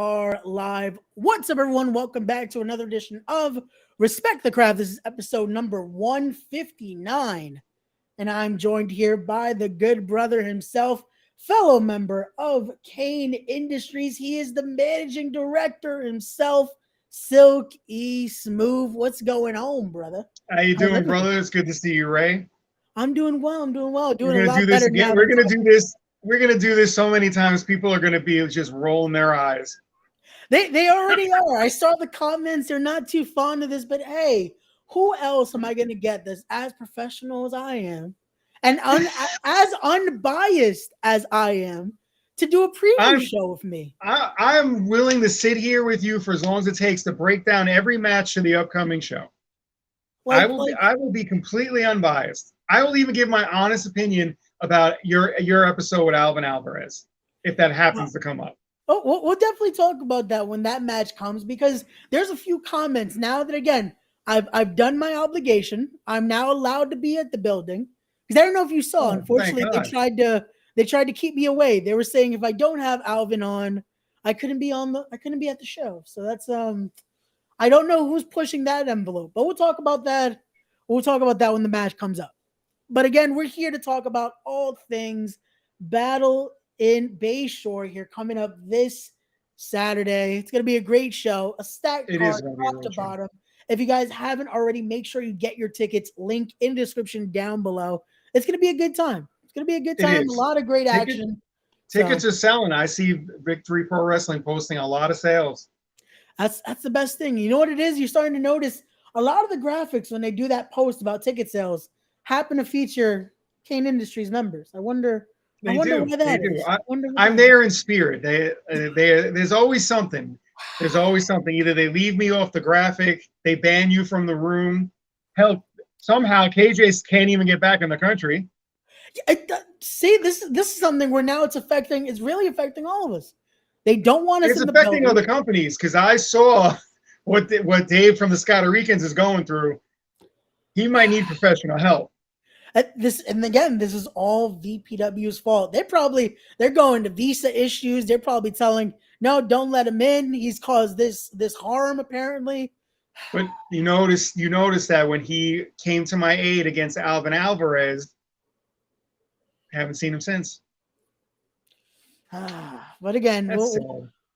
are live. What's up, everyone? Welcome back to another edition of Respect the Craft. This is episode number 159. And I'm joined here by the good brother himself, fellow member of Cain Industries. He is the managing director himself, Silk E. Smooth. What's going on, brother? How you doing, brother? It's good to see you, Ray. I'm doing well. Doing We're a lot do this better again. now. We're gonna do this. We're gonna do this so many times. People are gonna be just rolling their eyes. They already are. I saw the comments. They're not too fond of this, but hey, who else am I going to get this as professional as I am and as unbiased as I am to do a preview show with me? I'm willing to sit here with you for as long as it takes to break down every match to the upcoming show. I will be completely unbiased. I will even give my honest opinion about your episode with Alvin Alvarez, if that happens to come up. Oh, we'll definitely talk about that when that match comes, because there's a few comments now that, again, I've done my obligation. I'm now allowed to be at the building, because I don't know if you saw. Unfortunately, they tried to keep me away. They were saying if I don't have Alvin on, I couldn't be at the show. So that's I don't know who's pushing that envelope, but we'll talk about that. We'll talk about that when the match comes up. But again, we're here to talk about all things Battle in Bayshore here coming up this Saturday. It's going to be a great show, a stacked card top to bottom. If you guys haven't already, make sure you get your tickets. Link in the description down below. It's going to be a good time. It's going to be a good time. A lot of great action. Tickets are selling. I see Victory Pro Wrestling posting a lot of sales. That's the best thing. You know what it is? You're starting to notice a lot of the graphics when they do that post about ticket sales happen to feature Cain Industries members. I wonder why that is. I'm there in spirit. There's always something. There's always something. Either they leave me off the graphic, they ban you from the room. Hell, somehow KJ can't even get back in the country. See, this is something where now it's really affecting all of us. They don't want us in the building. It's affecting other companies, because I saw what Dave from the Scotaricans is going through. He might need professional help. This is all VPW's fault. They're going to visa issues. They're probably telling, no, don't let him in. He's caused this harm, apparently. But you notice that when he came to my aid against Alvin Alvarez, haven't seen him since. But again,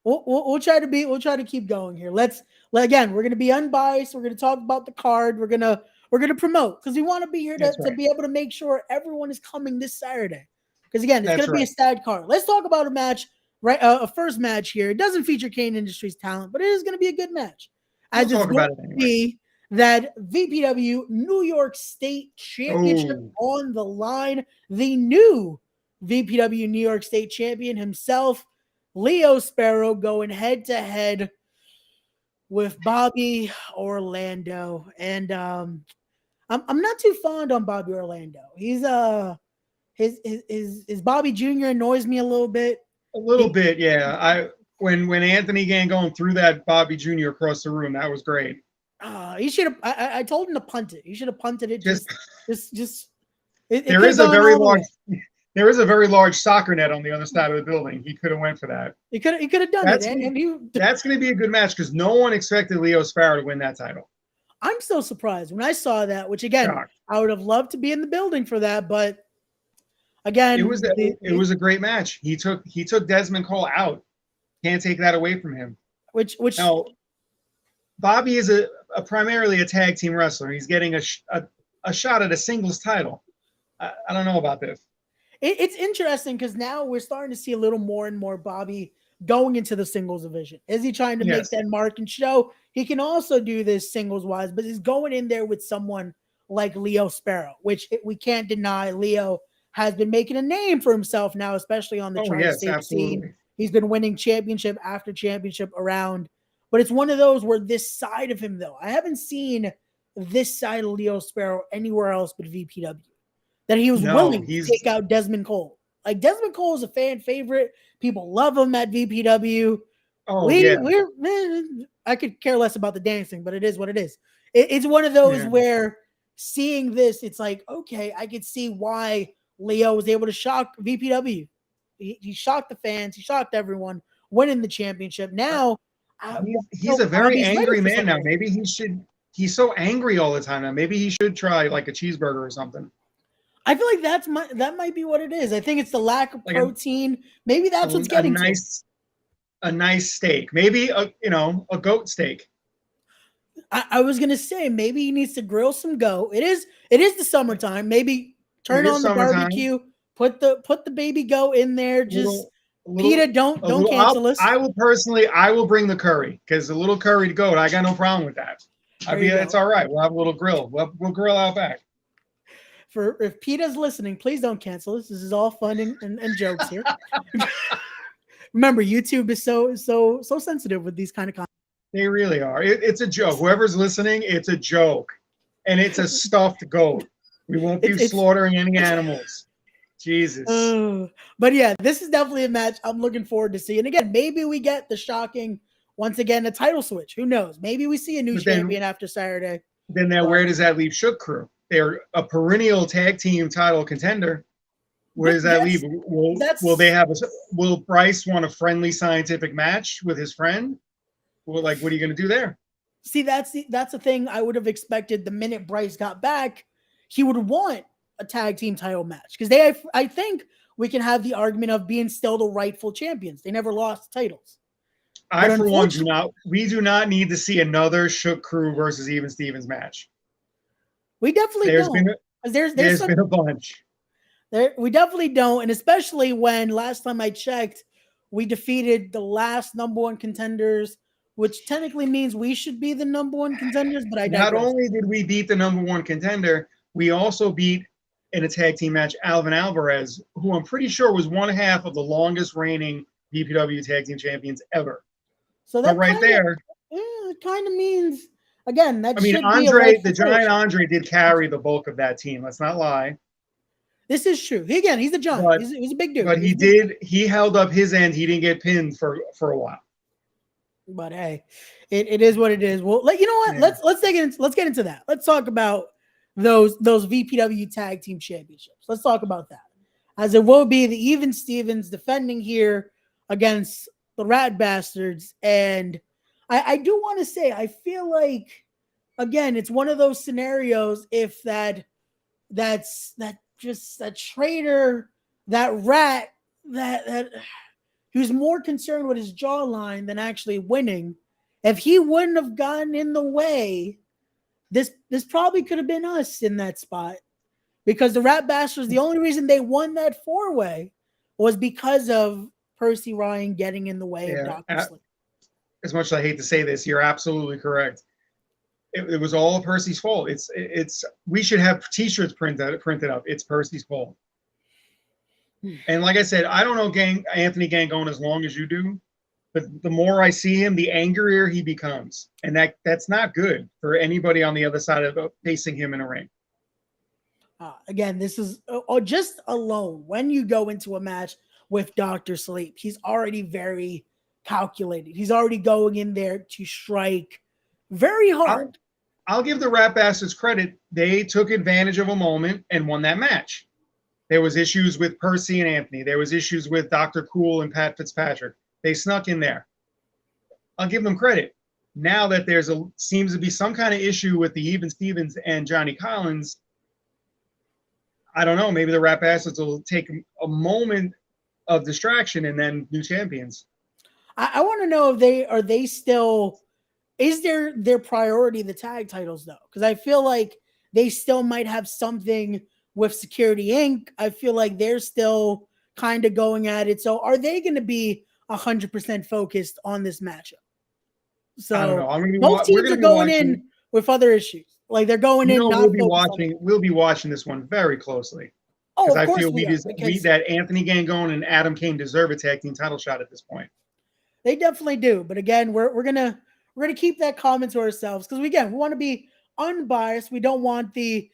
we'll try to keep going here. We're going to be unbiased. We're going to talk about the card. We're going to promote, because we want to be here to be able to make sure everyone is coming this Saturday. Because again, it's going to be a sad card. Let's talk about a match, right? A first match here. It doesn't feature Cain Industries talent, but it is going to be a good match. As it's going to be that VPW New York State Championship on the line. The new VPW New York State champion himself, Leo Sparrow, going head to head with Bobby Orlando. And I'm not too fond on Bobby Orlando. He's his Bobby Jr. annoys me a little bit. Yeah. When Anthony Gangone threw that Bobby Jr. across the room, that was great. He should have. I told him to punt it. He should have punted it. There is a very large soccer net on the other side of the building. He could have went for that. He could have done it. That's going to be a good match, because no one expected Leo Sparrow to win that title. I'm so surprised when I saw that, which again, I would have loved to be in the building for that, but again, it was a great match. He took Desmond Cole out. Can't take that away from him. Which now, Bobby is primarily a tag team wrestler. He's getting a shot at a singles title. I don't know about this. It's interesting, because now we're starting to see a little more and more Bobby going into the singles division. Is he trying to make that mark and show he can also do this singles wise, but he's going in there with someone like Leo Sparrow, which we can't deny. Leo has been making a name for himself now, especially on the tri-state scene. He's been winning championship after championship around, but it's one of those where this side of him, though, I haven't seen this side of Leo Sparrow anywhere else but VPW. That he was willing to take out Desmond Cole. Like, Desmond Cole is a fan favorite. People love him at VPW. I could care less about the dancing, but it is what it is. It's one of those where seeing this, it's like, okay, I could see why Leo was able to shock VPW. He shocked the fans. He shocked everyone winning the championship. Now, he's a very angry man now. Something. Maybe he should. He's so angry all the time now. Maybe he should try like a cheeseburger or something. I feel like that might be what it is. I think it's the lack of protein. Maybe that's what's getting a nice steak. Maybe a goat steak. I was gonna say maybe he needs to grill some goat. It is the summertime. Maybe turn on the barbecue. Put the baby goat in there. Just PETA, don't cancel us. I will bring the curry because the little curried goat. I got no problem with that. It's all right. We'll have a little grill. We'll grill out back. If PETA's listening, please don't cancel us. This is all fun and jokes here. Remember, YouTube is so sensitive with these kind of comments. They really are. It's a joke. Whoever's listening, it's a joke, and it's a stuffed goat. We won't be slaughtering any animals. Jesus. But yeah, this is definitely a match I'm looking forward to seeing. Again, maybe we get the shocking, once again, a title switch. Who knows? Maybe we see a new champion after Saturday. Then where does that leave Shook Crew? They're a perennial tag team title contender. Where does that leave? Will Bryce want a friendly scientific match with his friend? Well, what are you going to do there? See, that's the thing I would have expected. The minute Bryce got back, he would want a tag team title match because I think we can have the argument of being still the rightful champions. They never lost titles. For one, we do not need to see another Shook Crew versus Even Stevens match. We definitely don't. There's been a bunch. We definitely don't, and especially when last time I checked, we defeated the last number one contenders, which technically means we should be the number one contenders. But not only did we beat the number one contender, we also beat in a tag team match Alvin Alvarez, who I'm pretty sure was one half of the longest reigning VPW tag team champions ever. So that it kind of means again that. The Giant Andre did carry the bulk of that team. Let's not lie. This is true. He's a giant. He's a big dude. But he held up his end. He didn't get pinned for a while. But hey, it is what it is. Well, you know what? Yeah. Let's get into that. Let's talk about those VPW tag team championships. Let's talk about that. As it will be the Even Stevens defending here against the Rat Bastards. And I do want to say, I feel like, again, it's one of those scenarios if that traitor, that rat, that who's more concerned with his jawline than actually winning. If he wouldn't have gotten in the way, this probably could have been us in that spot. Because the Rat Bastards, the only reason they won that 4-way was because of Percy Ryan getting in the way of Dr. Sleep. As much as I hate to say this, you're absolutely correct. It was all Percy's fault. We should have T-shirts printed up. It's Percy's fault. And like I said, I don't know Anthony Gangone as long as you do, but the more I see him, the angrier he becomes, and that's not good for anybody on the other side of facing him in a ring. Again, this is just alone when you go into a match with Dr. Sleep, he's already very calculated. He's already going in there to strike very hard. I'll give the Rat Bastards credit. They took advantage of a moment and won that match. There was issues with Percy and Anthony. There was issues with Dr. Cool and Pat Fitzpatrick. They snuck in there. I'll give them credit. Now that seems to be some kind of issue with the Even Stevens and Johnny Collins, I don't know. Maybe the Rat Bastards will take a moment of distraction and then new champions. I want to know if they still, is their priority the tag titles though? Because I feel like they still might have something with Security Inc. I feel like they're still kind of going at it. So are they going to be 100% focused on this matchup? So I don't know. Both teams are going in with other issues. Like they're going in. We'll be watching this one very closely. Oh, I feel that Anthony Gangone and Adam Cain deserve a tag team title shot at this point. They definitely do. But again, we're gonna keep that comment to ourselves because we want to be unbiased. We don't want the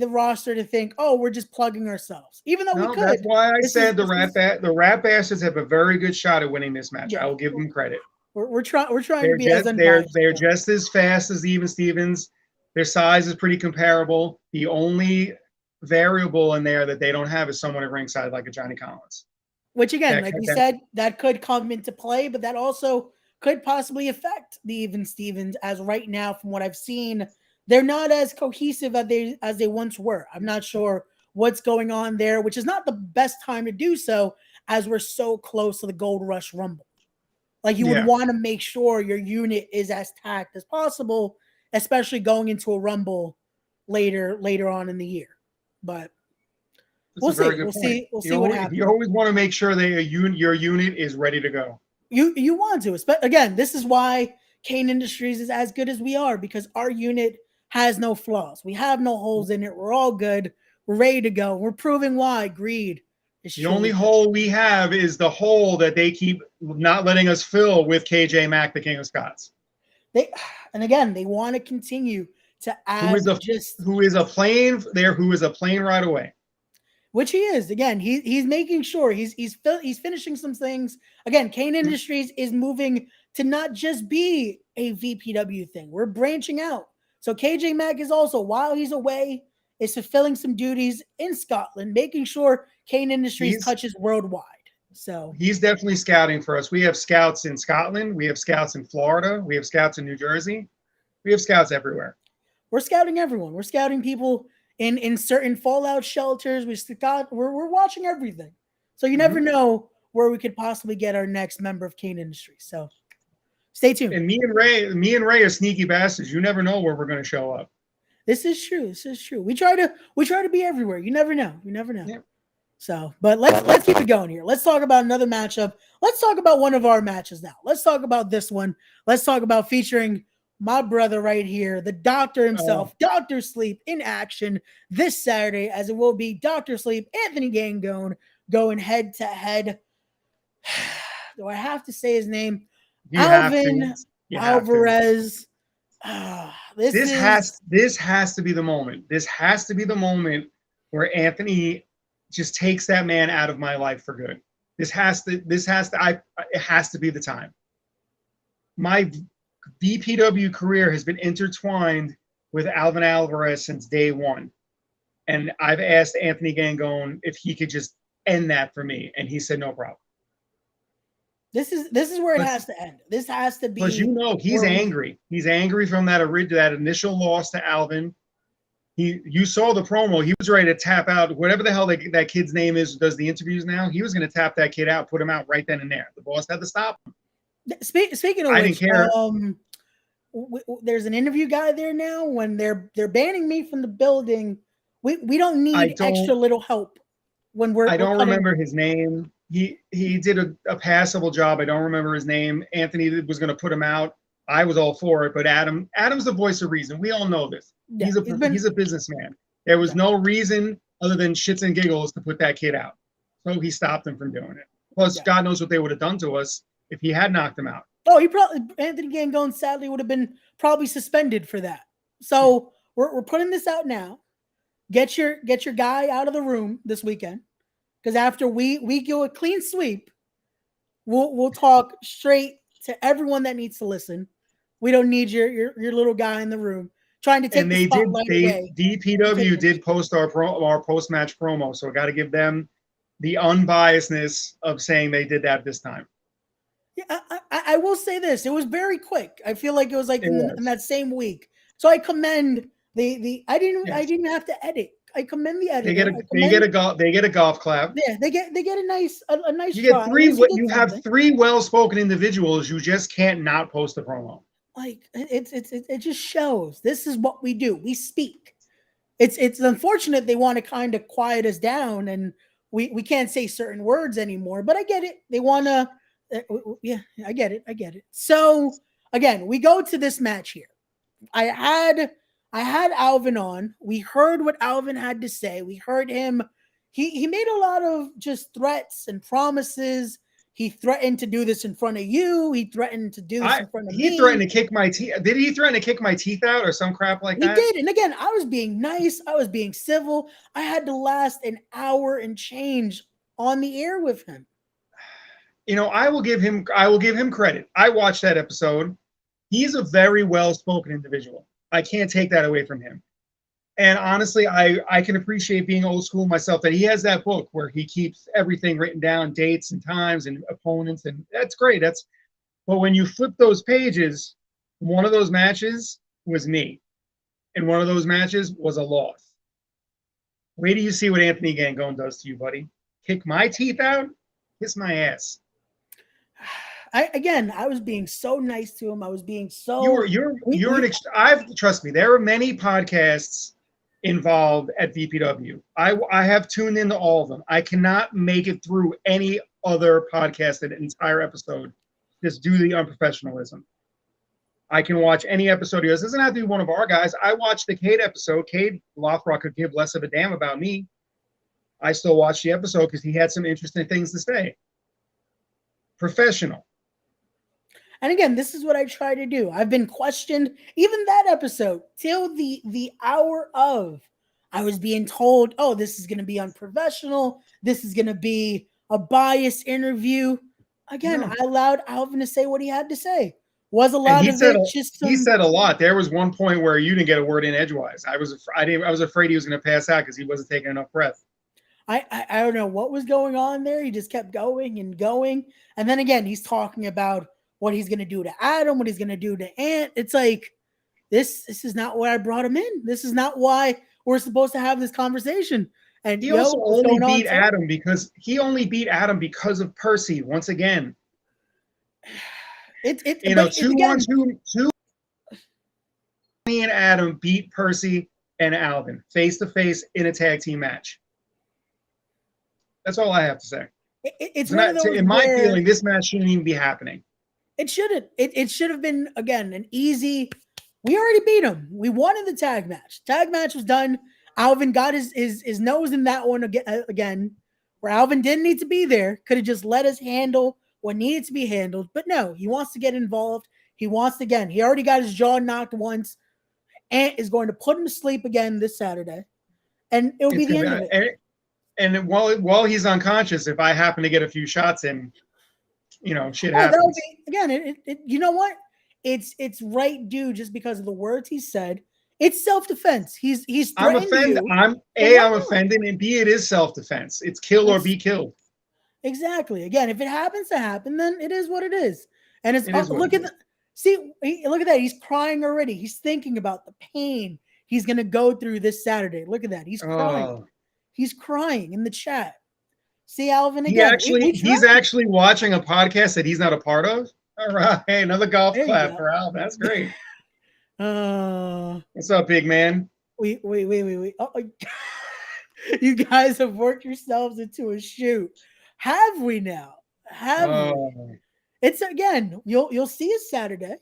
roster to think, oh, we're just plugging ourselves, even though we could. That's why I said the Rat Bastards have a very good shot at winning this match. I will give them credit. We're trying to be as unbiased. They're just as fast as the Even Stevens. Their size is pretty comparable. The only variable in there that they don't have is someone at ringside like a Johnny Collins. Which again, like we said, that could come into play, but that also could possibly affect the Even Stevens. As right now, from what I've seen, they're not as cohesive as they once were. I'm not sure what's going on there, which is not the best time to do so, as we're so close to the Gold Rush Rumble. Like you would want to make sure your unit is as tacked as possible, especially going into a Rumble later on in the year. But we'll see. We'll see what happens. You always want to make sure that your unit is ready to go. You want to. Again, this is why Cain Industries is as good as we are, because our unit has no flaws. We have no holes in it. We're all good. We're ready to go. We're proving why greed is the only hole we have is the hole that they keep not letting us fill with KJ Mack, the King of Scots. They want to continue to add who is a plane right away. Which he is. Again, he's making sure he's finishing some things. Again, Cain Industries is moving to not just be a VPW thing. We're branching out. So KJ Mack is also, while he's away, is fulfilling some duties in Scotland, making sure Cain Industries touches worldwide. So he's definitely scouting for us. We have scouts in Scotland. We have scouts in Florida. We have scouts in New Jersey. We have scouts everywhere. We're scouting everyone. We're scouting people in certain fallout shelters. We're watching everything. So you never know where we could possibly get our next member of Cain Industries. So stay tuned. And me and Ray are sneaky bastards. You never know where we're going to show up. This is true. We try to be everywhere. You never know. Yeah. So, but let's keep it going here. Let's talk about another matchup. Let's talk about one of our matches now. Let's talk about this one. Let's talk about featuring my brother right here, the doctor himself, Dr. Sleep in action this Saturday, as it will be Dr. Sleep, Anthony Gangone going head to head. Do I have to say his name? Alvin Alvarez. This has to be the moment. This has to be the moment where Anthony just takes that man out of my life for good. It has to be the time. My BPW career has been intertwined with Alvin Alvarez since day one. And I've asked Anthony Gangone if he could just end that for me. And he said, no problem. This is where it has to end. This has to be. Because he's angry. He's angry from that initial loss to Alvin. You saw the promo. He was ready to tap out whatever the hell that kid's name is who does the interviews now. He was going to tap that kid out, put him out right then and there. The boss had to stop him. Speaking of which, there's an interview guy there now. When they're banning me from the building, we don't need extra little help. I don't remember his name. He did a passable job. I don't remember his name. Anthony was going to put him out. I was all for it, but Adam's the voice of reason. We all know this. Yeah, he's a businessman. There was no reason other than shits and giggles to put that kid out. So he stopped him from doing it. Plus, God knows what they would have done to us if he had knocked him out. Oh, Anthony Gangone sadly would have been probably suspended for that. So we're putting this out now. Get your guy out of the room this weekend, because after we go a clean sweep, we'll talk straight to everyone that needs to listen. We don't need your little guy in the room trying to take the spotlight away. DPW did post our post-match promo, so I got to give them the unbiasedness of saying they did that this time. Yeah, I will say this. It was very quick. I feel like it was like in that same week. So I commend I didn't have to edit. I commend the editor. They get a golf clap. Yeah, they get a nice you get three. You have three well-spoken individuals. You just can't not post a promo. Like it just shows. This is what we do. We speak. It's unfortunate they want to kind of quiet us down and we can't say certain words anymore. But I get it. They want to. Yeah, I get it. So again, we go to this match here. I had Alvin on. We heard what Alvin had to say. We heard him. He made a lot of just threats and promises. He threatened to do this in front of you. He threatened to do this in front of me. He threatened to kick my teeth. Did he threaten to kick my teeth out or some crap like that? He did. And again, I was being nice. I was being civil. I had to last an hour and change on the air with him. I will give him credit. I watched that episode. He's a very well-spoken individual. I can't take that away from him. And honestly, I can appreciate being old school myself, that he has that book where he keeps everything written down, dates and times and opponents, and that's great. But when you flip those pages, one of those matches was me, and one of those matches was a loss. Wait till you see what Anthony Gangone does to you, buddy. Kick my teeth out, kiss my ass. I was being so nice to him. I was being so. Trust me. There are many podcasts involved at VPW. I have tuned into all of them. I cannot make it through any other podcast an entire episode just due to the unprofessionalism. I can watch any episode. He goes, doesn't have to be one of our guys. I watched the Cade episode. Cade Lothrock could give less of a damn about me. I still watched the episode because he had some interesting things to say. Professional. And again, this is what I try to do. I've been questioned, even that episode, till the hour of. I was being told, oh, this is going to be unprofessional. This is going to be a biased interview. Again, I allowed Alvin to say what he had to say. Was a lot of it just he said a lot. There was one point where you didn't get a word in edgewise. I was afraid he was going to pass out because he wasn't taking enough breath. I don't know what was going on there. He just kept going and going. And then again, he's talking about what he's going to do to Adam, what he's going to do to Ant. It's like, this is not why I brought him in. This is not why we're supposed to have this conversation. And he also only beat Adam because of Percy once again. Two. Me and Adam beat Percy and Alvin face to face in a tag team match. That's all I have to say. It's one of those in my feeling, this match shouldn't even be happening. It shouldn't. It should have been, again, an easy. We already beat him. We won in the tag match. Tag match was done. Alvin got his nose in that one again, where Alvin didn't need to be there. Could have just let us handle what needed to be handled. But no, he wants to get involved. He wants to, again, he already got his jaw knocked once. Ant is going to put him to sleep again this Saturday. And it'll be the end of it. And while he's unconscious, if I happen to get a few shots in, shit happens. Again, you know what? It's right due just because of the words he said. It's self-defense. He's I'm offended. I'm offended, and B, it is self-defense. It's kill or be killed. Exactly. Again, if it happens to happen, then it is what it is. And look at that. He's crying already. He's thinking about the pain he's gonna go through this Saturday. Look at that. He's crying. Oh. He's crying in the chat. See Alvin again. He's actually watching a podcast that he's not a part of. All right, another golf clap for Alvin. That's great. What's up, big man? Wait. Oh, you guys have worked yourselves into a shoot. Have we now? We? It's again. You'll see us Saturday.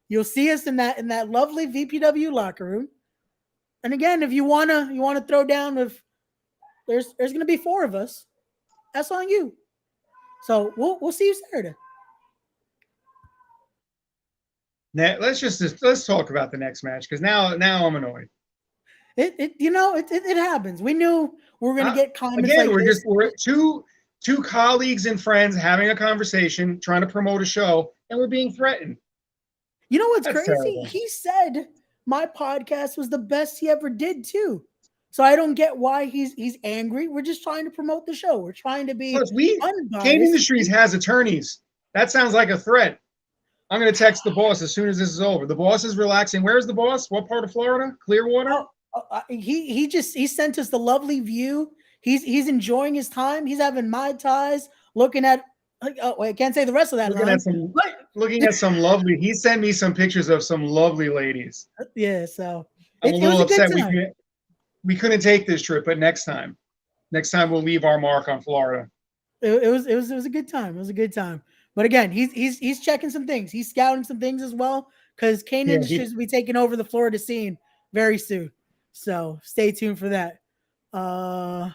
You'll see us in that lovely VPW locker room. And again, if you wanna throw down with, there's gonna be 4 of us. That's on you. So we'll see you Saturday. Now, let's talk about the next match, because now I'm annoyed. It happens. We knew we were gonna get comments. Again, we're two colleagues and friends having a conversation, trying to promote a show, and we're being threatened. You know what's crazy? Terrible. He said my podcast was the best he ever did too. So I don't get why he's angry. We're just trying to promote the show. We're trying to be unbiased. Cain Industries has attorneys. That sounds like a threat. I'm going to text the boss as soon as this is over. The boss is relaxing. Where's the boss? What part of Florida? Clearwater? He sent us the lovely view. He's enjoying his time. He's having Mai Tais, looking at. I can't say the rest of that. Looking at some lovely. He sent me some pictures of some lovely ladies. Yeah, so I'm a little upset. We couldn't take this trip, but next time we'll leave our mark on Florida. It was a good time. It was a good time. But again, he's checking some things. He's scouting some things as well, because Cain Industries will be taking over the Florida scene very soon. So stay tuned for that. You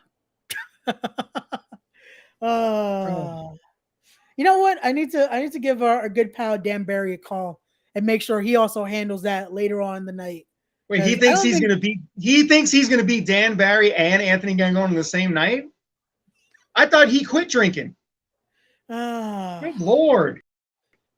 know what? I need to give our good pal Dan Barry a call and make sure he also handles that later on in the night. Wait, he thinks he's gonna beat Dan Barry and Anthony Gangone on the same night? I thought he quit drinking. Good Lord.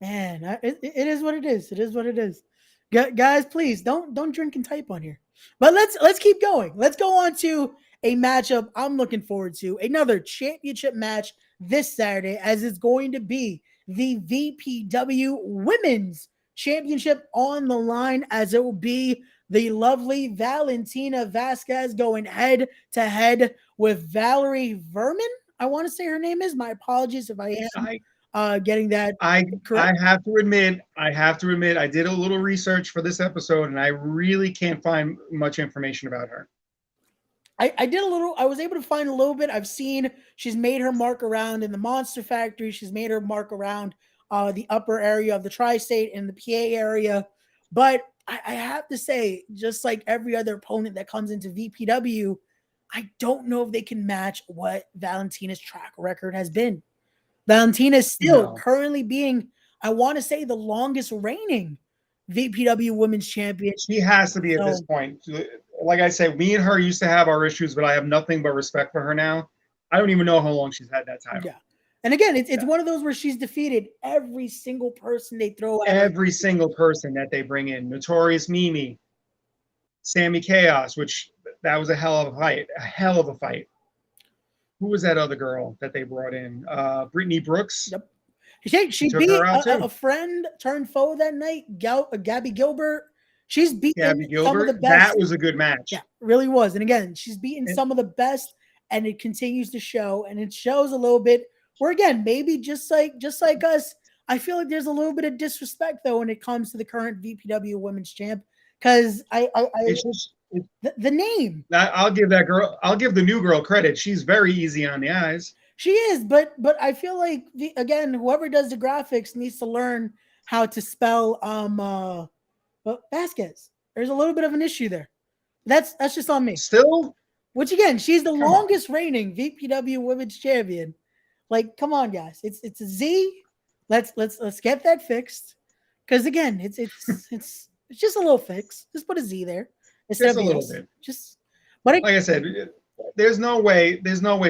Man, it is what it is. It is what it is. Guys, please don't drink and type on here. But let's keep going. Let's go on to a matchup I'm looking forward to. Another championship match this Saturday, as it's going to be the VPW Women's Championship on the line, as it will be the lovely Valentina Vasquez going head to head with Valerie Verman. I want to say her name is. My apologies if I am getting that correct. I have to admit, I did a little research for this episode, and I really can't find much information about her. I did a little. I was able to find a little bit. I've seen she's made her mark around in the Monster Factory. She's made her mark around the upper area of the tri-state and the PA area. But I have to say, just like every other opponent that comes into VPW, I don't know if they can match what Valentina's track record has been. Valentina is still currently being, I want to say, the longest reigning VPW Women's Champion. She has to be at this point. Like I said, me and her used to have our issues, but I have nothing but respect for her now. I don't even know how long she's had that title. Yeah. And again, it's one of those where she's defeated every single person they throw at every single person that they bring in. Notorious Mimi, Sammy Chaos, which that was a hell of a fight. Who was that other girl that they brought in? Brittany Brooks. Yep. She beat a friend turned foe that night, Gabby Gilbert. She's beaten some of the best. That was a good match. Yeah, really was. And again, she's beaten some of the best, and it continues to show. And it shows a little bit where, again, maybe just like us, I feel like there's a little bit of disrespect though when it comes to the current VPW Women's Champ, because the name. I'll give the new girl credit. She's very easy on the eyes. She is, but I feel like again, whoever does the graphics needs to learn how to spell Vasquez. There's a little bit of an issue there. That's just on me. Still, which again, she's the longest reigning VPW Women's Champion. Like, come on, guys, it's a Z. Let's get that fixed. Because again, it's just a little fix. Just put a Z there. Just a little bit. But like I said, there's no way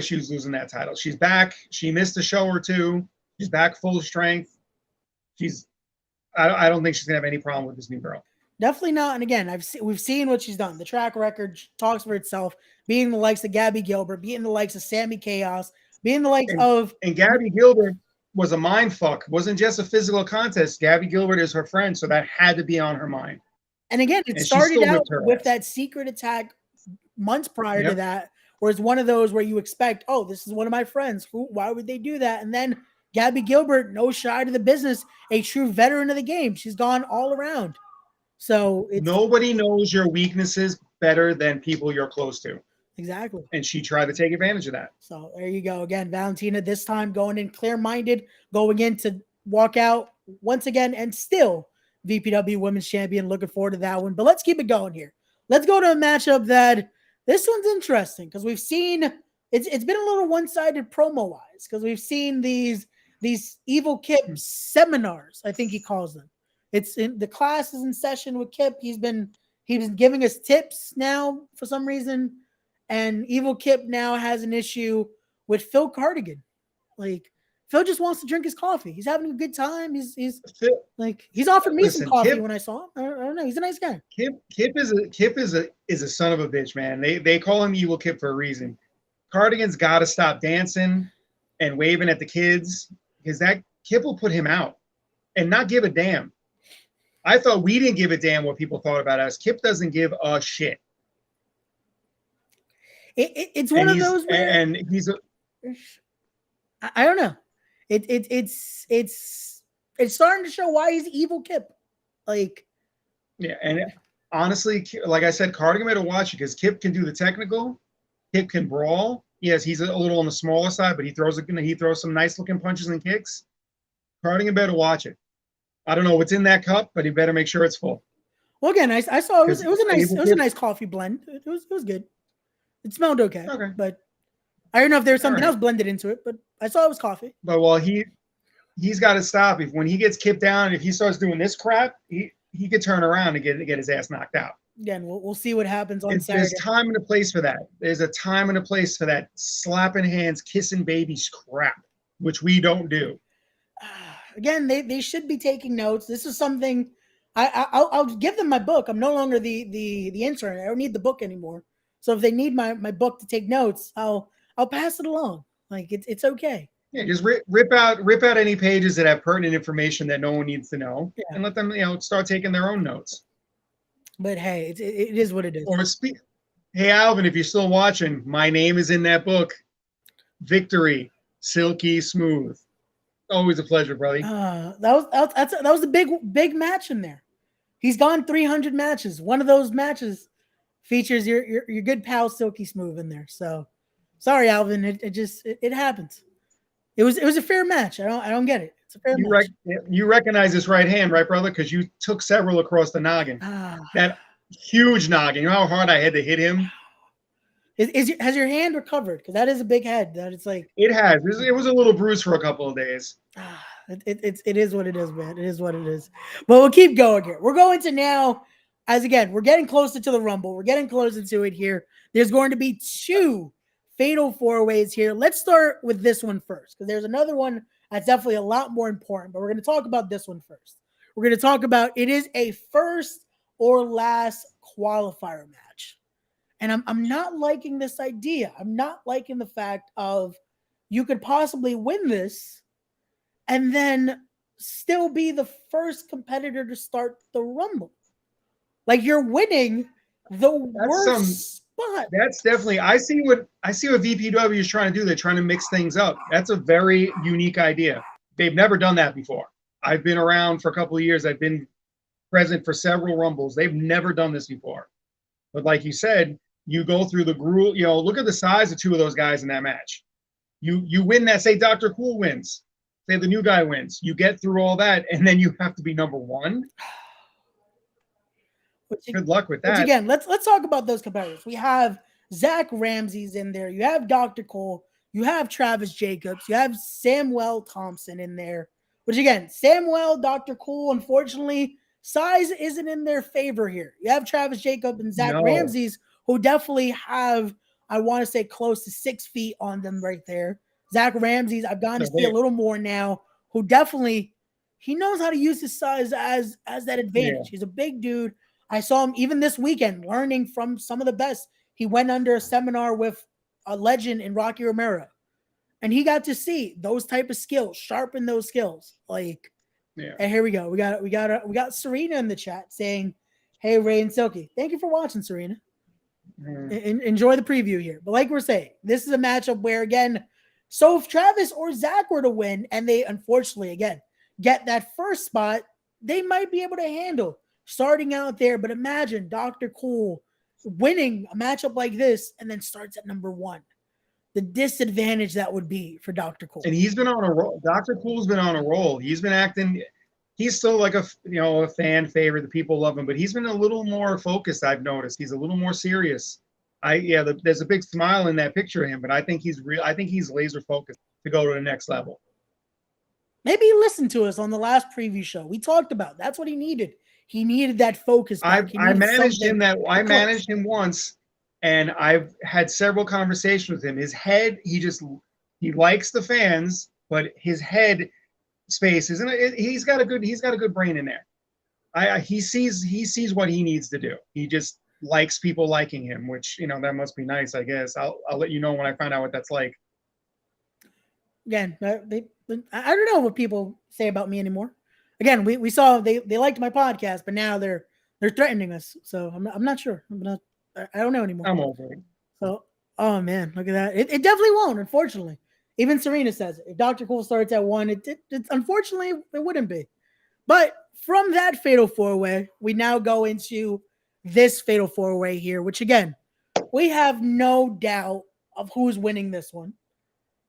she was losing that title. She's back. She missed a show or two. She's back full strength. I don't think she's gonna have any problem with this new girl. Definitely not. And again, we've seen what she's done. The track record talks for itself. Being the likes of Gabby Gilbert, being the likes of Sammy Chaos, being the likes of Gabby Gilbert was a mind fuck. Wasn't just a physical contest. Gabby Gilbert is her friend, so that had to be on her mind. And again, it started out with that secret attack months prior to that, where it's one of those where you expect, oh, this is one of my friends. Why would they do that? And then Gabby Gilbert, no shy to the business, a true veteran of the game. She's gone all around. So nobody knows your weaknesses better than people you're close to. Exactly. And she tried to take advantage of that. So there you go. Again, Valentina this time going in clear-minded, going in to walk out once again and still VPW Women's Champion. Looking forward to that one. But let's keep it going here. Let's go to a matchup that this one's interesting because we've seen it's been a little one-sided promo-wise because we've seen these Evil Kip seminars, I think he calls them. It's in the class is in session with Kip. He's been giving us tips now for some reason. And Evil Kip now has an issue with Phil Cardigan. Like, Phil just wants to drink his coffee. He's having a good time. He's offered me some coffee when I saw him. I don't know. He's a nice guy. Kip is a son of a bitch, man. They call him Evil Kip for a reason. Cardigan's got to stop dancing and waving at the kids because that Kip will put him out and not give a damn. I thought we didn't give a damn what people thought about us. Kip doesn't give a shit. It's one of those, and he's I don't know. It's starting to show why he's Evil Kip. Like, yeah, and honestly, like I said, Cardigan better watch it because Kip can do the technical. Kip can brawl. Yes, he's a little on the smaller side, but he throws some nice looking punches and kicks. Cardigan better watch it. I don't know what's in that cup, but he better make sure it's full. Well, again, I saw it was a nice coffee blend. It was good. It smelled okay. But I don't know if there's something else blended into it, but I saw it was coffee. But he's got to stop. When he gets Kip down, if he starts doing this crap, he could turn around and get his ass knocked out. Again, we'll see what happens on Saturday. There's time and a place for that. There's a time and a place for that slapping hands, kissing babies crap, which we don't do. Again, they should be taking notes. This is something I'll give them my book. I'm no longer the intern. I don't need the book anymore. So if they need my book to take notes, I'll pass it along. Like it's okay. Yeah, just rip out any pages that have pertinent information that no one needs to know, and let them start taking their own notes. But hey, it is what it is. Or hey Alvin, if you're still watching, my name is in that book. Victory, silky smooth. Always a pleasure, buddy. That was a big match in there. He's gone 300 matches. One of those matches features your good pal Silky Smooth in there. So sorry, Alvin. It happens. It was a fair match. I don't get it. It's a fair match. You recognize this right hand, right, brother? Because you took several across the noggin. That huge noggin. You know how hard I had to hit him? Has your hand recovered? Because that is a big head. That it's like it has. It was a little bruised for a couple of days. It is what it is, man. It is what it is. But we'll keep going here. We're going to now, as again, we're getting closer to the Rumble. We're getting closer to it here. There's going to be 2 fatal 4-ways here. Let's start with this one first, because there's another one that's definitely a lot more important. But we're going to talk about this one first. We're going to talk about it is a first or last qualifier match. And I'm not liking this idea. I'm not liking the fact of you could possibly win this and then still be the first competitor to start the Rumble. Like you're winning the worst spot. That's definitely. I see what VPW is trying to do. They're trying to mix things up. That's a very unique idea. They've never done that before. I've been around for a couple of years. I've been present for several Rumbles. They've never done this before. But like you said, you go through the gruel. Look at the size of 2 of those guys in that match. You win that. Say Dr. Cool wins. Say the new guy wins. You get through all that, and then you have to be number 1. Good luck with that. Again, let's talk about those competitors. We have Zach Ramsey's in there. You have Dr. Cole. You have Travis Jacobs. You have Samuel Thompson in there. Which again, Samuel, Dr. Cole, unfortunately, size isn't in their favor here. You have Travis Jacobs and Zach Ramsey's, who definitely have, I want to say, close to 6 feet on them right there. Zach Ramsey's, I've gotten to see a little more now, who definitely, he knows how to use his size as that advantage. Yeah. He's a big dude. I saw him even this weekend learning from some of the best. He went under a seminar with a legend in Rocky Romero, and he got to see those type of skills, sharpen those skills. Like, and here we go. We got Serena in the chat saying, "Hey, Ray and Silky, thank you for watching, Serena. Enjoy the preview here." But like we're saying, this is a matchup where again. So if Travis or Zach were to win and they unfortunately, again, get that first spot, they might be able to handle starting out there. But imagine Dr. Cool winning a matchup like this and then starts at number 1. The disadvantage that would be for Dr. Cool. And he's been on a roll. Dr. Cool's been on a roll. He's been acting. He's still like a fan favorite. The people love him, but he's been a little more focused. I've noticed he's a little more serious. There's a big smile in that picture of him, but I think he's real. I think he's laser focused to go to the next level. Maybe he listened to us on the last preview show. We talked about that's what he needed. He needed that focus. I managed him managed him once, and I've had several conversations with him. His head, he likes the fans, but his head space isn't. He's got a good brain in there. He sees what he needs to do. He just likes people liking him, which that must be nice. I guess I'll let you know when I find out what that's like. Again, I don't know what people say about me anymore. Again, we saw they liked my podcast, but now they're threatening us. So I'm not sure. I don't know anymore. I'm over it. So oh man, look at that. It definitely won't. Unfortunately, even Serena says it. If Dr. Cool starts at 1, it unfortunately it wouldn't be. But from that fatal 4-way, we now go into this fatal 4-way here, which again, we have no doubt of who's winning this one,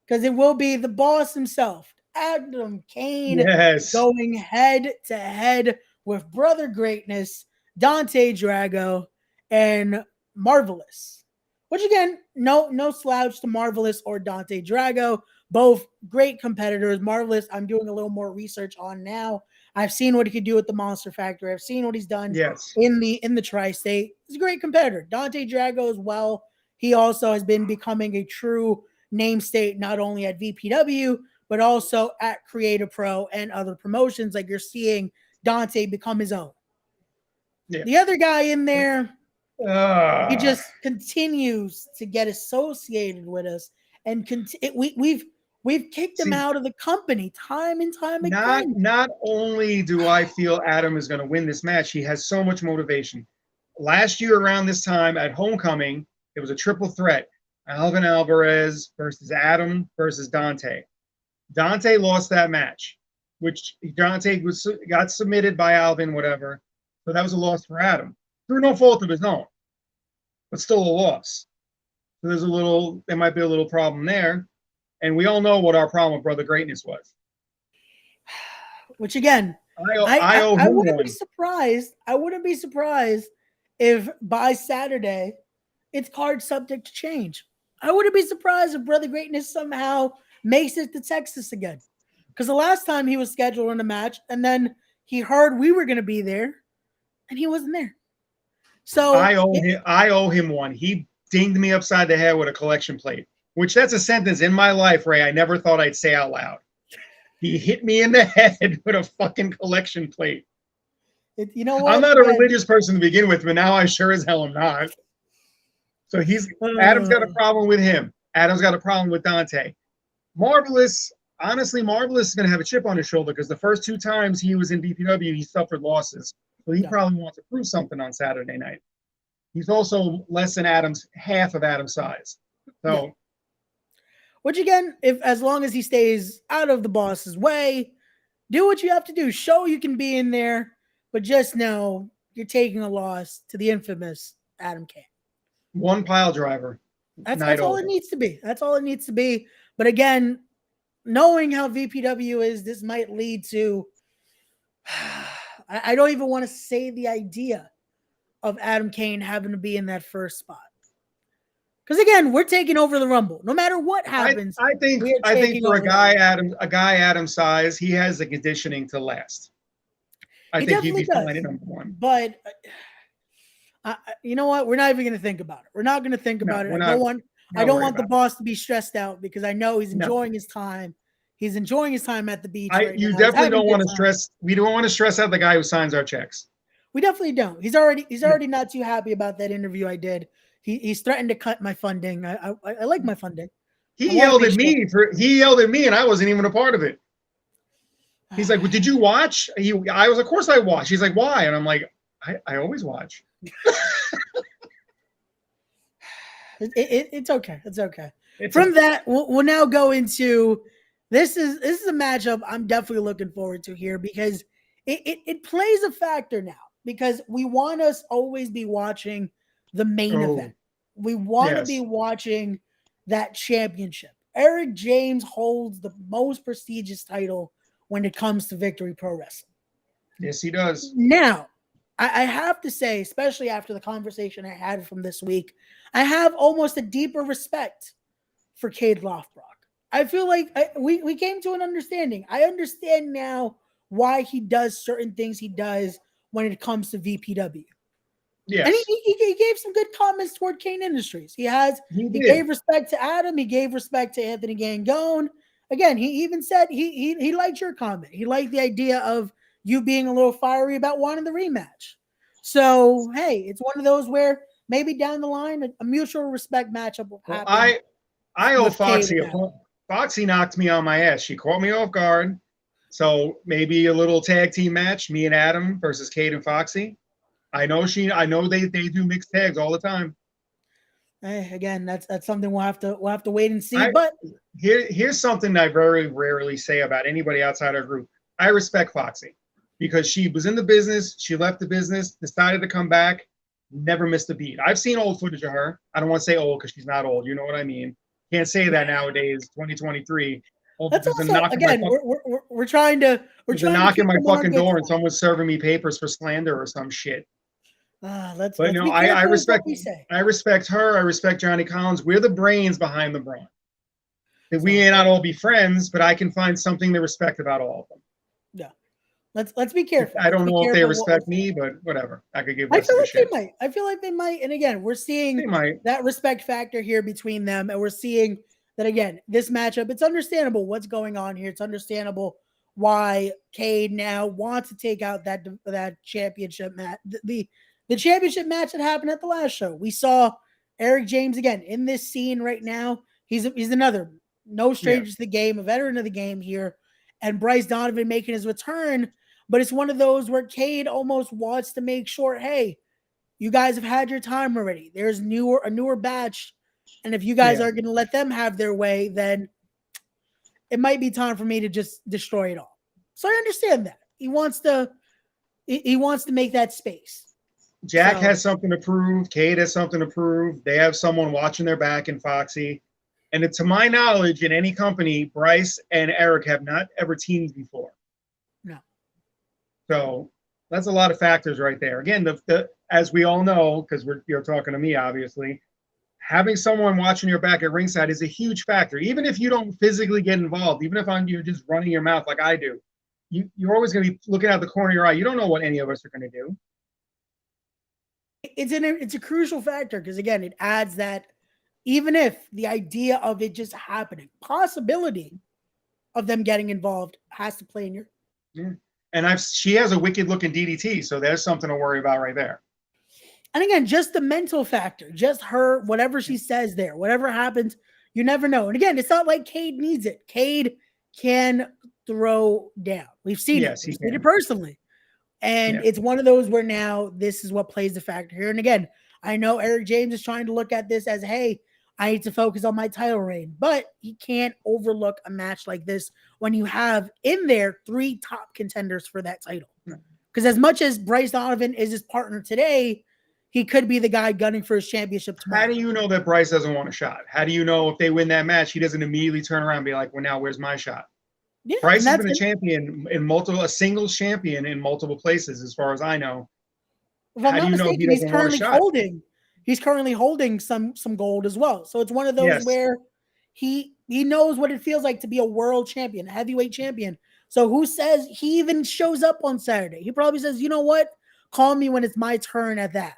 because it will be the boss himself, Adam Cain, going head to head with Brother Greatness, Dante Drago, and Marvelous. Which again, no slouch to Marvelous or Dante Drago, both great competitors. Marvelous, I'm doing a little more research on now. I've seen what he could do at the Monster Factory. I've seen what he's done in the Tri-State. He's a great competitor. Dante Drago as well. He also has been becoming a true namesake, not only at VPW, but also at Creative Pro and other promotions. Like you're seeing Dante become his own. The other guy in there, he just continues to get associated with us, and we've kicked him out of the company time and time again. Not only do I feel Adam is going to win this match, he has so much motivation. Last year around this time at Homecoming, it was a triple threat: Alvin Alvarez versus Adam versus Dante. Dante lost that match, which Dante got submitted by Alvin, whatever. So that was a loss for Adam through no fault of his own, but still a loss. So there might be a little problem there. And we all know what our problem with Brother Greatness was. Which again, I wouldn't be surprised. I wouldn't be surprised if by Saturday it's card subject to change. I wouldn't be surprised if Brother Greatness somehow makes it to Texas again. Because the last time he was scheduled in a match, and then he heard we were going to be there, and he wasn't there. So I owe him one. He dinged me upside the head with a collection plate, which that's a sentence in my life, Ray, I never thought I'd say out loud. He hit me in the head with a fucking collection plate. You know what? I'm not a religious person to begin with, but now I sure as hell am not. So Adam's got a problem with him. Adam's got a problem with Dante. Marvelous is going to have a chip on his shoulder because the first 2 times he was in BPW, he suffered losses. So he probably wants to prove something on Saturday night. He's also less than half of Adam's size. So, which again, as long as he stays out of the boss's way, do what you have to do. Show you can be in there, but just know you're taking a loss to the infamous Adam Cain. One pile driver. That's all it needs to be. That's all it needs to be. But again, knowing how VPW is, this might lead to. I don't even want to say the idea of Adam Cain having to be in that first spot. Because again, we're taking over the Rumble. No matter what happens, I think for a guy Adam's size, he has the conditioning to last. I think he'd be fine at number 1. But you know what? We're not even going to think about it. We're not going to think about it. I don't want the boss to be stressed out because I know he's enjoying his time. He's enjoying his time at the beach. You definitely don't want to stress. We don't want to stress out the guy who signs our checks. We definitely don't. He's already not too happy about that interview I did. He's threatened to cut my funding. I like my funding. He yelled at me, and I wasn't even a part of it. He's like, well, "Did you watch?" I was, "Of course I watched." He's like, "Why?" And I'm like, "I always watch." It's okay. It's okay. From that, we'll now go into this is a matchup I'm definitely looking forward to here because it plays a factor now because we want us always be watching the main event. We want to be watching that championship. Eric James holds the most prestigious title when it comes to Victory Pro Wrestling. Yes, he does. Now, I have to say, especially after the conversation I had from this week, I have almost a deeper respect for Cade Lothbrock. I feel like we came to an understanding. I understand now why he does certain things he does when it comes to VPW. Yes. And he gave some good comments toward Cain Industries. He gave respect to Adam. He gave respect to Anthony Gangone. Again, he even said he liked your comment. He liked the idea of you being a little fiery about wanting the rematch. So, hey, it's one of those where maybe down the line, a mutual respect matchup will happen. Well, I owe Foxy Foxy knocked me on my ass. She caught me off guard. So maybe a little tag team match, me and Adam versus Cade and Foxy. I know they do mixed tags all the time. Hey, again, that's something we'll have to wait and see. But here's something I very rarely say about anybody outside our group. I respect Foxy because she was in the business, she left the business, decided to come back, never missed a beat. I've seen old footage of her. I don't want to say old because she's not old. You know what I mean? Can't say that nowadays, 2023. That's also, again, we're trying to knock at my fucking door and someone's serving me papers for slander or some shit. Let's I respect her. I respect Johnny Collins. We're the brains behind the brawn. We may not all be friends, but I can find something to respect about all of them. Yeah. Let's be careful. I don't know if they respect me, but whatever. I could give. I feel like they might. And again, we're seeing that respect factor here between them, and we're seeing that again. This matchup, it's understandable what's going on here. It's understandable why Cade now wants to take out that championship match, the the championship match that happened at the last show. We saw Eric James again in this scene right now. He's another no stranger to the game, a veteran of the game here, and Bryce Donovan making his return. But it's one of those where Cade almost wants to make sure, hey, you guys have had your time already. There's a newer batch, and if you guys are going to let them have their way, then it might be time for me to just destroy it all. So I understand that he wants to make that space. Jack has something to prove. Cade has something to prove. They have someone watching their back in Foxy. And to my knowledge, in any company, Bryce and Eric have not ever teamed before. No. So that's a lot of factors right there. Again, as we all know, because you're talking to me, obviously, having someone watching your back at ringside is a huge factor. Even if you don't physically get involved, even if you're just running your mouth like I do, you're always going to be looking out the corner of your eye. You don't know what any of us are going to do. It's a crucial factor because, again, it adds that even if the idea of it just happening, possibility of them getting involved has to play in your. Yeah. And she has a wicked looking DDT, so there's something to worry about right there. And again, just the mental factor, just her, whatever she says there, whatever happens, you never know. And again, it's not like Cade needs it. Cade can throw down. We've seen it. We've seen it personally. And it's one of those where now this is what plays the factor here. And again, I know Eric James is trying to look at this as, hey, I need to focus on my title reign, but he can't overlook a match like this when you have in there 3 top contenders for that title. Because as much as Bryce Donovan is his partner today, he could be the guy gunning for his championship tomorrow. How do you know that Bryce doesn't want a shot? How do you know if they win that match, he doesn't immediately turn around and be like, well, now where's my shot? Yeah, Bryce has been a champion a singles champion in multiple places, as far as I know. If I'm not mistaken, he's currently holding some gold as well. So it's one of those where he knows what it feels like to be a world champion, a heavyweight champion. So who says he even shows up on Saturday? He probably says, you know what? Call me when it's my turn at that.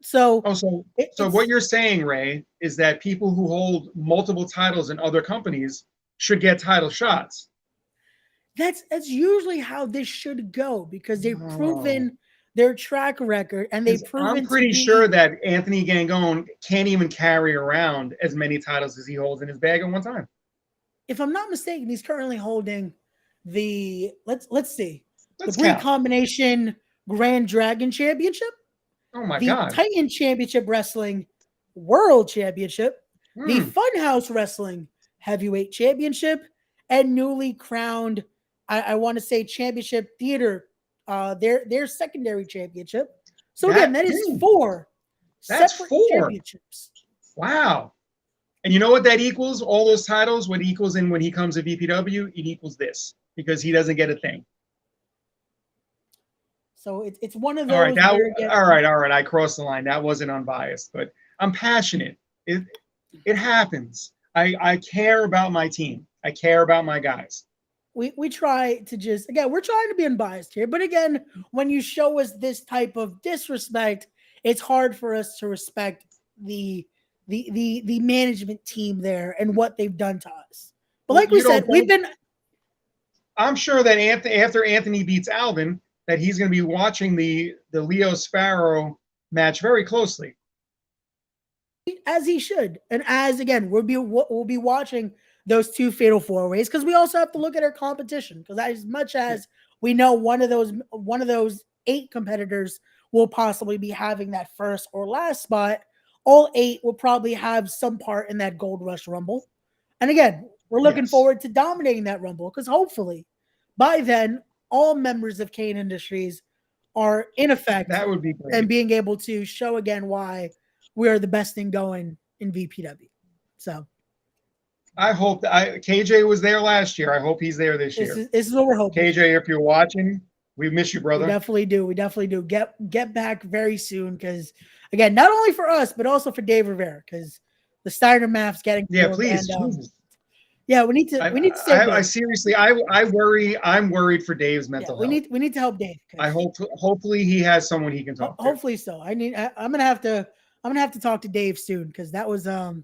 So, so what you're saying, Ray, is that people who hold multiple titles in other companies should get title shots. That's usually how this should go because they've proven their track record and they've proven. I'm pretty sure that Anthony Gangone can't even carry around as many titles as he holds in his bag at one time. If I'm not mistaken, he's currently holding the let's see, the Recombination Grand Dragon Championship. Oh my God! The Titan Championship Wrestling World Championship, the Funhouse Wrestling Heavyweight Championship, and newly crowned, I want to say, Championship Theater, their secondary championship. So again, that is 4 separate championships. Wow. And you know what that equals? All those titles, what equals in when he comes to VPW, it equals this because he doesn't get a thing. So it's one of those. All right. All right. I crossed the line. That wasn't unbiased, but I'm passionate. It happens. I care about my team. I care about my guys. We try to just, again, we're trying to be unbiased here. But again, when you show us this type of disrespect, it's hard for us to respect the management team there and what they've done to us. But like we said, I'm sure that after Anthony beats Alvin, that he's going to be watching the Leo Sparrow match very closely. As he should. And as, again, we'll be watching those 2 fatal 4-ways because we also have to look at our competition because as much as we know one of those 8 competitors will possibly be having that first or last spot, all 8 will probably have some part in that Gold Rush Rumble. And again, we're looking forward to dominating that Rumble because hopefully by then all members of Cain Industries are in effect. That would be great. And being able to show again why we are the best thing going in VPW. So I hope that KJ was there last year. I hope he's there this year. This is what we're hoping. KJ, if you're watching, we miss you, brother. We definitely do. Get back very soon because, again, not only for us, but also for Dave Rivera because the Steiner math's getting. Yeah, please. Yeah, we need to save Dave. I seriously, I'm worried for Dave's mental health. We need to help Dave. Hopefully he has someone he can talk to. Hopefully so. I'm gonna have to talk to Dave soon because that was that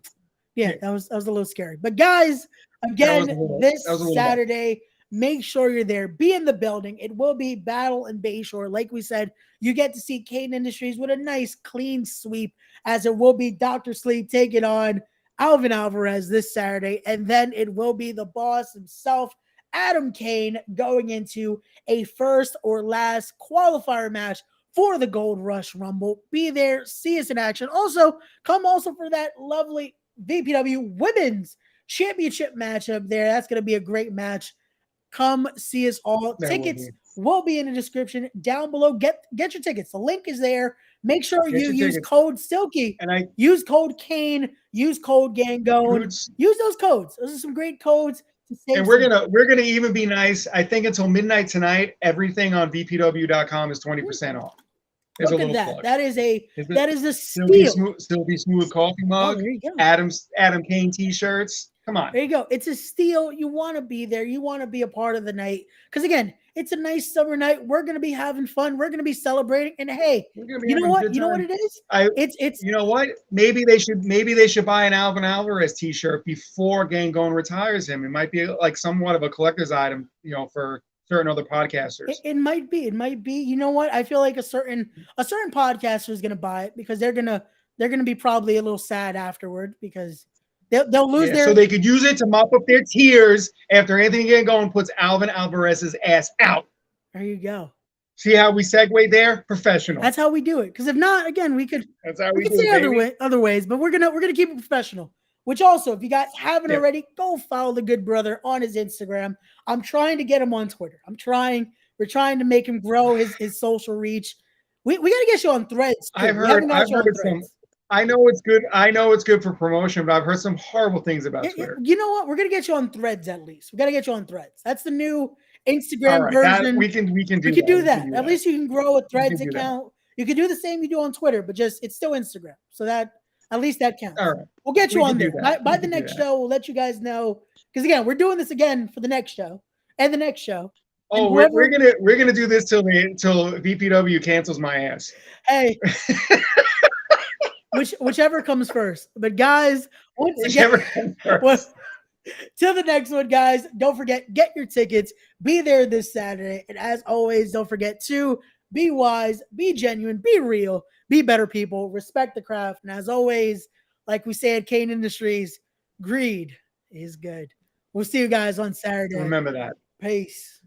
was a little scary. But guys, again, this Saturday, Make sure you're there. Be in the building. It will be Battle in Bayshore. Like we said, you get to see Cain Industries with a nice clean sweep, as it will be Dr. Sleep taking on Alvin Alvarez this Saturday. And then it will be the boss himself, Adam Cain, going into a first or last qualifier match for the Gold Rush Rumble. Be there, see us in action. Also, come also for that lovely VPW Women's Championship matchup there. That's going to be a great match. Come see us all. Tickets will be in the description down below. Get your tickets. The link is there. Make sure you use code Silky. And use code Cain. Use code Gangone. Use those codes. Those are some great codes. And we're gonna even be nice. I think until midnight tonight, everything on vpw.com is 20% off. There's Look at that. Plug. That is a steal. Still be smooth coffee mug. There you go. Adam Cain t-shirts. Come on. There you go. It's a steal. You want to be there. You want to be a part of the night. Because again, it's a nice summer night. We're going to be having fun. We're going to be celebrating. And hey, you know what? You know what it is? It's you know what? Maybe they should buy an Alvin Alvarez t-shirt before Gangone retires him. It might be like somewhat of a collector's item, for certain other podcasters. It might be. It might be. You know what? I feel like a certain podcaster is going to buy it because they're going to be probably a little sad afterward because they'll lose their. So they could use it to mop up their tears after Anthony Gangone puts Alvin Alvarez's ass out. There you go. See how we segue there? Professional. That's how we do it. Because if not, again, we could. That's how we could say other ways, but we're gonna keep it professional. Which also, if you guys haven't already, go follow the good brother on his Instagram. I'm trying to get him on Twitter. We're trying to make him grow his social reach. We got to get you on Threads. Too. I've heard some. I know it's good. I know it's good for promotion, but I've heard some horrible things about Twitter. You know what? We're gonna get you on Threads at least. We got to get you on Threads. That's the new Instagram version. We can do that. At least you can grow a Threads account. You can do the same you do on Twitter, but it's still Instagram. So that. At least that counts. All right. We'll get you on there. By the next show, we'll let you guys know. Because again, we're doing this again for the next show and the next show. Oh, we're gonna do this till VPW cancels my ass. Hey, whichever comes first. But guys, whichever comes first. Till the next one, guys. Don't forget, get your tickets. Be there this Saturday, and as always, don't forget to be wise, be genuine, be real. Be better people, respect the craft. And as always, like we say at Cain Industries, greed is good. We'll see you guys on Saturday. Remember that. Peace.